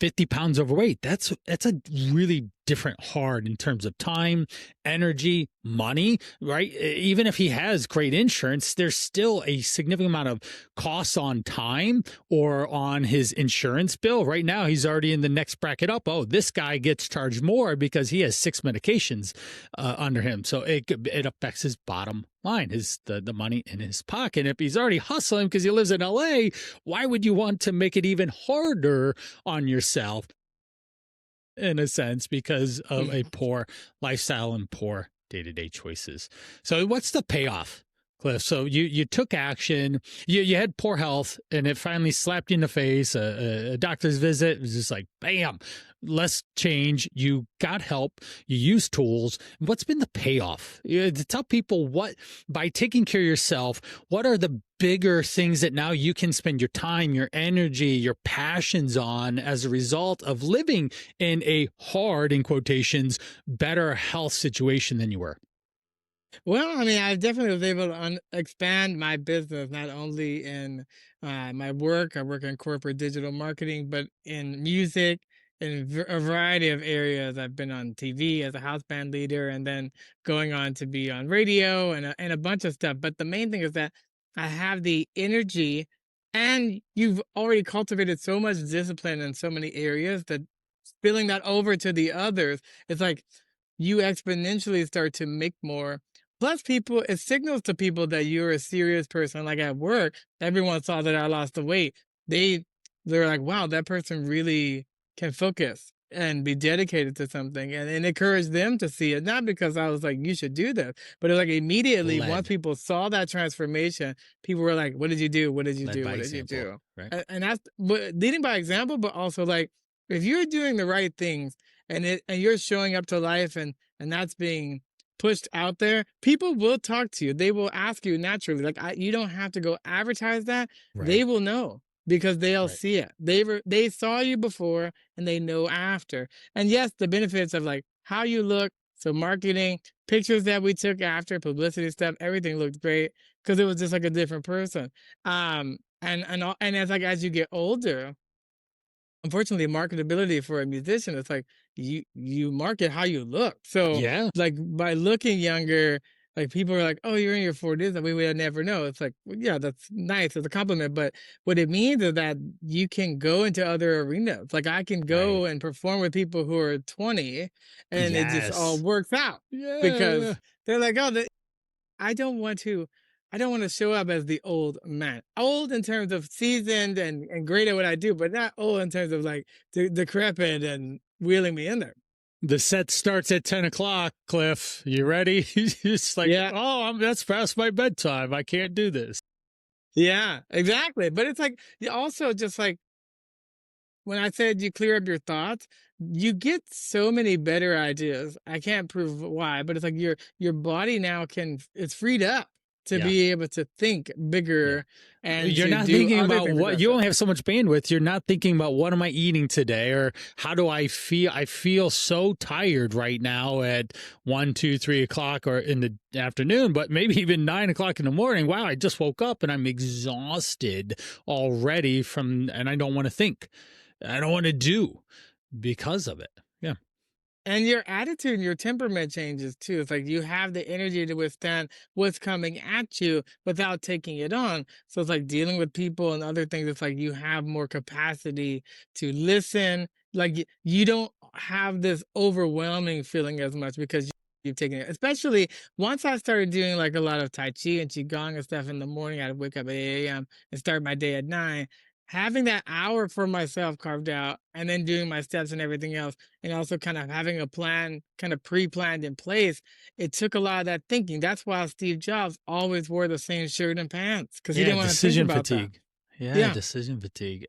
50 pounds overweight. That's a really different hard in terms of time, energy, money, right? Even if he has great insurance, there's still a significant amount of costs on time or on his insurance bill. Right now, he's already in the next bracket up. Oh, this guy gets charged more because he has 6 medications under him. So it affects his bottom line, the money in his pocket. If he's already hustling because he lives in LA, why would you want to make it even harder on yourself in a sense because of a poor lifestyle and poor day-to-day choices? So what's the payoff, Cliff? So you took action, you had poor health, and it finally slapped you in the face. A doctor's visit was just like, bam, let's change. You got help. You used tools. What's been the payoff? To tell people what, by taking care of yourself, what are the bigger things that now you can spend your time, your energy, your passions on as a result of living in a hard, in quotations, better health situation than you were? Well, I mean, I definitely was able to expand my business, not only in my work. I work in corporate digital marketing, but in music, in a variety of areas. I've been on TV as a house band leader, and then going on to be on radio and a bunch of stuff. But the main thing is that I have the energy, and you've already cultivated so much discipline in so many areas that spilling that over to the others, it's like you exponentially start to make more Plus, people, it signals to people that you're a serious person. Like at work, everyone saw that I lost the weight. They they're like, wow, that person really can focus and be dedicated to something, and encourage them to see it. Not because I was like, you should do this, but it was like immediately once Led, people saw that transformation, people were like, what did you do? What did you led do? by What did you example, do? right? And that's but leading by example, but also like if you're doing the right things and you're showing up to life and that's being pushed out there, people will talk to you. They will ask you naturally. Like you don't have to go advertise that. They Right, will know because they'll right. see it. They saw you before and they know after. And yes, the benefits of like how you look, so marketing, pictures that we took after, publicity stuff, everything looked great because it was just like a different person. And as like as you get older, unfortunately, marketability for a musician, it's like you market how you look. So Yeah, like by looking younger, like people are like, oh, you're in your 40s, and we would never know. It's like, well, yeah, that's nice, it's a compliment, but what it means is that you can go into other arenas. Like I can right. go and perform with people who are 20 and it just all Yes. works out Yeah, yeah. because they're like, oh, I don't want to I don't want to show up as the old man. Old in terms of seasoned and great at what I do, but not old in terms of like decrepit and wheeling me in there. The set starts at 10 o'clock, Cliff. You ready? It's like, Yeah. oh, that's past my bedtime. I can't do this. Yeah, exactly. But it's like also just like when I said you clear up your thoughts, you get so many better ideas. I can't prove why, but it's like your body now can it's freed up to Yeah. be able to think Yeah. bigger and You're to not do thinking other about things what aggressive. you don't have so much bandwidth. You're not thinking about what am I eating today or how do I feel? I feel so tired right now at 1, 2, 3 o'clock or in the afternoon, but maybe even 9 o'clock in the morning. Wow, I just woke up and I'm exhausted already and I don't want to think. I don't want to do because of it. Yeah. And your attitude and your temperament changes too. It's like you have the energy to withstand what's coming at you without taking it on. So it's like dealing with people and other things. It's like you have more capacity to listen. Like you don't have this overwhelming feeling as much because you've taken it. Especially once I started doing like a lot of Tai Chi and Qigong and stuff in the morning, I'd wake up at 8 a.m. and start my day at 9. Having that hour for myself carved out and then doing my steps and everything else and also kind of having a plan kind of pre-planned in place, it took a lot of that thinking. That's why Steve Jobs always wore the same shirt and pants because he Yeah. didn't want to think Decision about that. fatigue. Yeah. Yeah. Decision fatigue.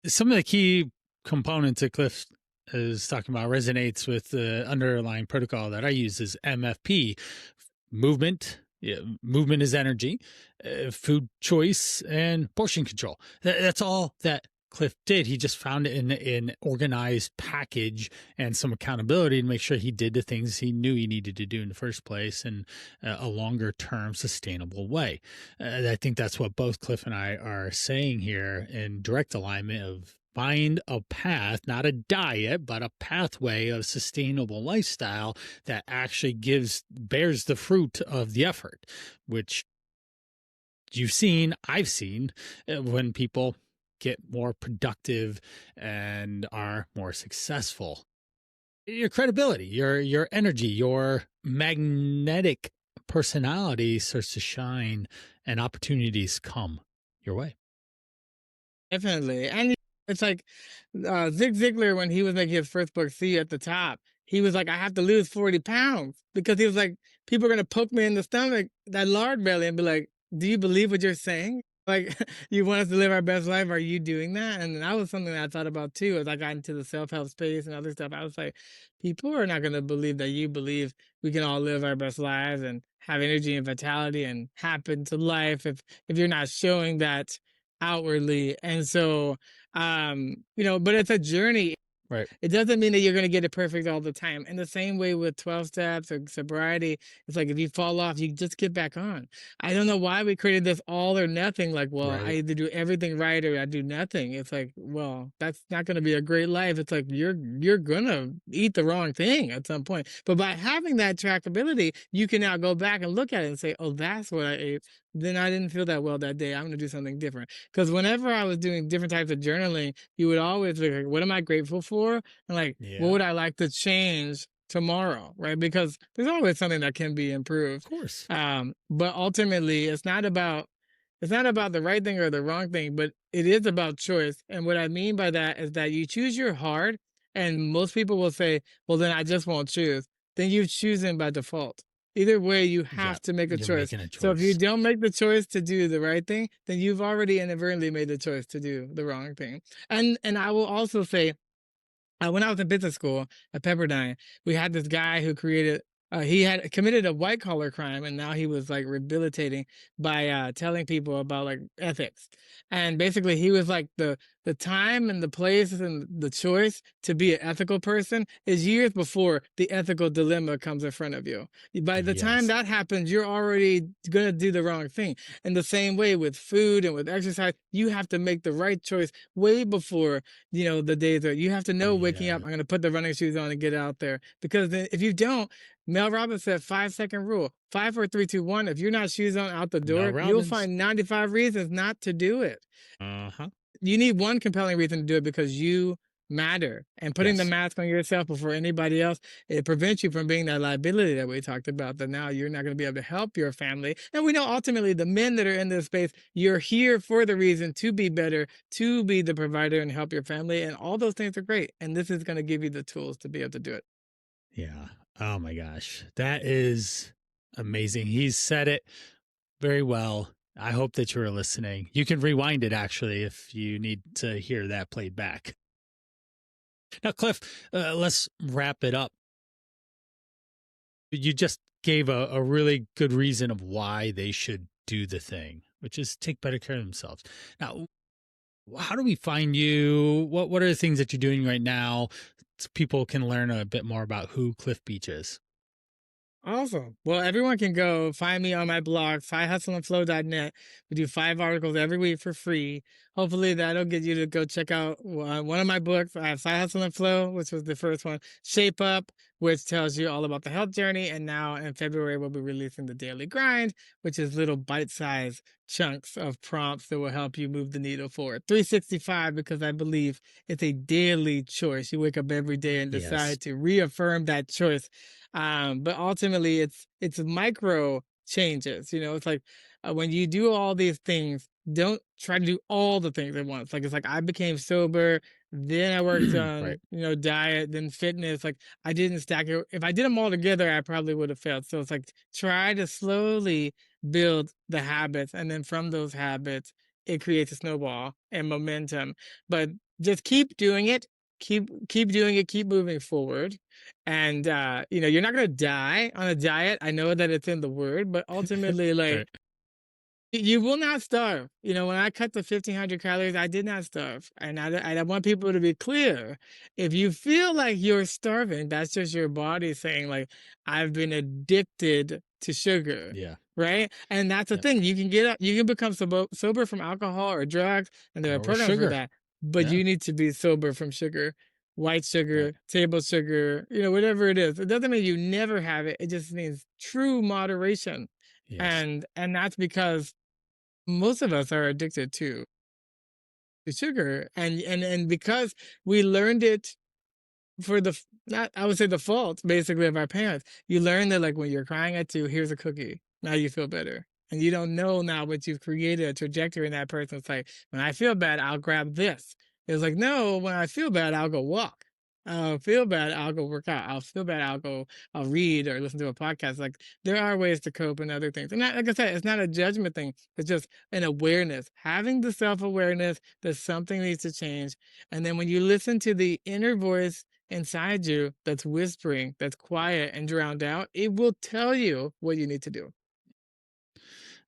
Some of the key components that Cliff is talking about resonates with the underlying protocol that I use is MFP, movement. Yeah, movement is energy, food choice, and portion control. That's all that Cliff did. He just found it in an organized package and some accountability to make sure he did the things he knew he needed to do in the first place in a longer term sustainable way. I think that's what both Cliff and I are saying here in direct alignment of find a path, not a diet, but a pathway of sustainable lifestyle that actually bears the fruit of the effort, which I've seen when people get more productive and are more successful. Your credibility, your energy, your magnetic personality starts to shine and opportunities come your way. Definitely. And it's like Zig Ziglar, when he was making his first book, See You at the Top, he was like, I have to lose 40 pounds because he was like, people are going to poke me in the stomach, that lard belly, and be like, do you believe what you're saying? Like, you want us to live our best life? Are you doing that? And that was something that I thought about too as I got into the self help space and other stuff. I was like, people are not going to believe that you believe we can all live our best lives and have energy and vitality and happen to life if you're not showing that outwardly. And so, but it's a journey. Right. It doesn't mean that you're going to get it perfect all the time. And the same way with 12 steps or sobriety, it's like if you fall off, you just get back on. I don't know why we created this all or nothing. Like, well, I Right. either do everything right or I do nothing. It's like, well, that's not going to be a great life. It's like you're gonna eat the wrong thing at some point. But by having that trackability, you can now go back and look at it and say, oh, that's what I ate. Then I didn't feel that well that day. I'm going to do something different. Because whenever I was doing different types of journaling, you would always be like, what am I grateful for? And like, what Yeah. would I like to change tomorrow, right? Because there's always something that can be Of improved. course. But ultimately, it's not about the right thing or the wrong thing, but it is about choice. And what I mean by that is that you choose your heart, and most people will say, "Well, then I just won't choose." Then you've chosen by default. Either way, you Yeah. have to make a You're choice. making a So if you choice. don't make the choice to do the right thing, then you've already inadvertently made the choice to do the wrong thing. And I will also say, when I was in business school at Pepperdine, we had this guy who created. He had committed a white collar crime, and now he was like rehabilitating by telling people about like ethics. And basically, he was like the time and the place and the choice to be an ethical person is years before the ethical dilemma comes in front of you. By the time Yes. that happens, you're already gonna do the wrong thing. In the same way with food and with exercise, you have to make the right choice way before the days are. You have to know waking up, Yeah. I'm going to put the running shoes on and get out there. Because then if you don't, Mel Robbins said 5 second rule, 5, 4, 3, 2, 1. If you're not shoes on out the Mel door, you'll Robbins. find 95 reasons not to do it. Uh-huh. You need one compelling reason to do it because you matter. And putting the Yes. mask on yourself before anybody else, it prevents you from being that liability that we talked about, that now you're not going to be able to help your family. And we know ultimately the men that are in this space, you're here for the reason to be better, to be the provider and help your family. And all those things are great. And this is going to give you the tools to be able to do it. Yeah. Oh my gosh. That is amazing. He's said it very well. I hope that you were listening. You can rewind it actually if you need to hear that played back. Now, Cliff, let's wrap it up. You just gave a really good reason of why they should do the thing, which is take better care of themselves. Now, how do we find you? What are the things that you're doing right now so people can learn a bit more about who Cliff Beach is? Awesome. Well, everyone can go find me on my blog, fihustleandflow.net. We do 5 articles every week for free. Hopefully, that'll get you to go check out one of my books. I have Side Hustle and Flow, which was the first one, Shape Up, which tells you all about the health journey. And now in February, we'll be releasing the Daily Grind, which is little bite sized chunks of prompts that will help you move the needle forward. 365, because I believe it's a daily choice. You wake up every day and Yes. decide to reaffirm that choice, but ultimately it's micro changes. It's like, when you do all these things, don't try to do all the things at once. Like, it's like I became sober, then I worked Right. on diet, then fitness. Like, I didn't stack it. If I did them all together, I probably would have failed. So it's like, try to slowly build the habits, and then from those habits it creates a snowball and momentum. But just keep doing it, keep doing it, keep moving forward. And you're not going to die on a diet. I know that it's in the word, but ultimately, like, Right. you will not starve. When I cut to 1,500 calories, I did not starve. And I want people to be clear. If you feel like you're starving, that's just your body saying, like, I've been addicted to sugar. Yeah. Right. And that's the Yep. thing. You can become sober from alcohol or drugs, and there are Or programs for sugar. that. But Yeah. you need to be sober from sugar, white Right. sugar, table sugar, whatever it is. It doesn't mean you never have it. It just means true moderation. Yes. And that's because most of us are addicted to sugar, and because we learned it for not, I would say, the fault basically of our parents. You learn that, like, when you're crying at 2, here's a cookie, now you feel better. And you don't know now, but you've created a trajectory in that person's like, when I feel bad, I'll grab this. It's like, no, when I feel bad, I'll go walk. I'll feel bad, I'll go work out. I'll feel bad, I'll read or listen to a podcast. Like, there are ways to cope and other things. And like I said, it's not a judgment thing. It's just an awareness. Having the self-awareness that something needs to change. And then when you listen to the inner voice inside you that's whispering, that's quiet and drowned out, it will tell you what you need to do.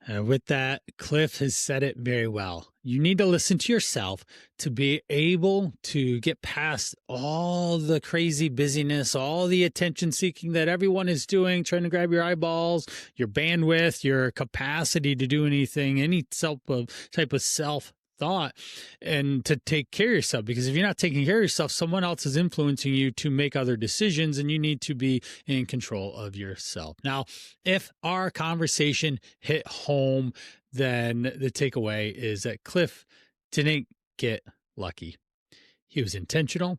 With that, Cliff has said it very well. You need to listen to yourself to be able to get past all the crazy busyness, all the attention seeking that everyone is doing, trying to grab your eyeballs, your bandwidth, your capacity to do anything, any type of self thought, and to take care of yourself. Because if you're not taking care of yourself, someone else is influencing you to make other decisions, and you need to be in control of yourself. Now, if our conversation hit home, then the takeaway is that Cliff didn't get lucky. He was intentional,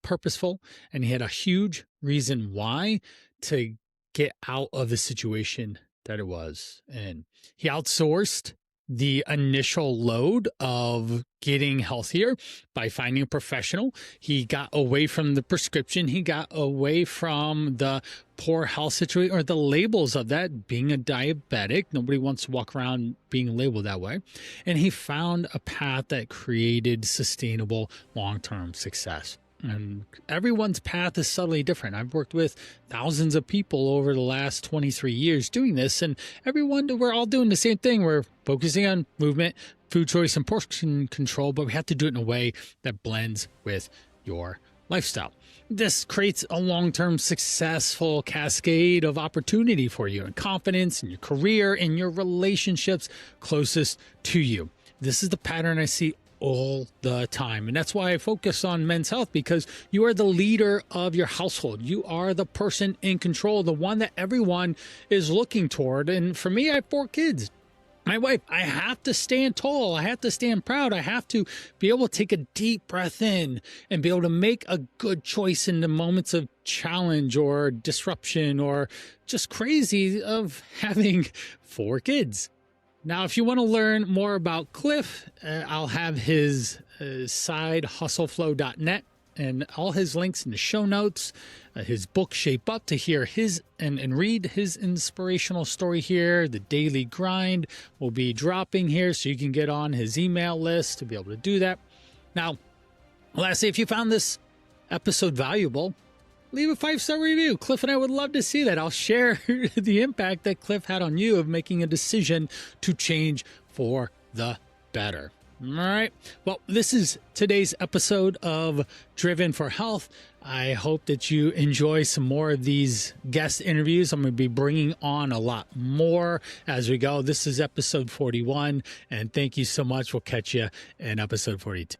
purposeful, and he had a huge reason why to get out of the situation that it was in. He outsourced the initial load of getting healthier by finding a professional. He got away from the prescription. He got away from the poor health situation or the labels of that. Being a diabetic, nobody wants to walk around being labeled that way. And he found a path that created sustainable long-term success. And everyone's path is subtly different. I've worked with thousands of people over the last 23 years doing this, and we're all doing the same thing. We're focusing on movement, food choice, and portion control, but we have to do it in a way that blends with your lifestyle. This creates a long-term successful cascade of opportunity for you and confidence in your career and your relationships closest to you. This is the pattern I see all the time. And that's why I focus on men's health, because you are the leader of your household. You are the person in control, the one that everyone is looking toward. And for me, I have 4 kids. My wife, I have to stand tall. I have to stand proud. I have to be able to take a deep breath in and be able to make a good choice in the moments of challenge or disruption or just crazy of having 4 kids. Now, if you want to learn more about Cliff, I'll have his side, hustleflow.net, and all his links in the show notes. His book, Shape Up, to hear his and read his inspirational story here. The Daily Grind will be dropping here, so you can get on his email list to be able to do that. Now, lastly, if you found this episode valuable, leave a 5-star review. Cliff and I would love to see that. I'll share the impact that Cliff had on you of making a decision to change for the better. All right. Well, this is today's episode of Driven for Health. I hope that you enjoy some more of these guest interviews. I'm going to be bringing on a lot more as we go. This is episode 41, and thank you so much. We'll catch you in episode 42.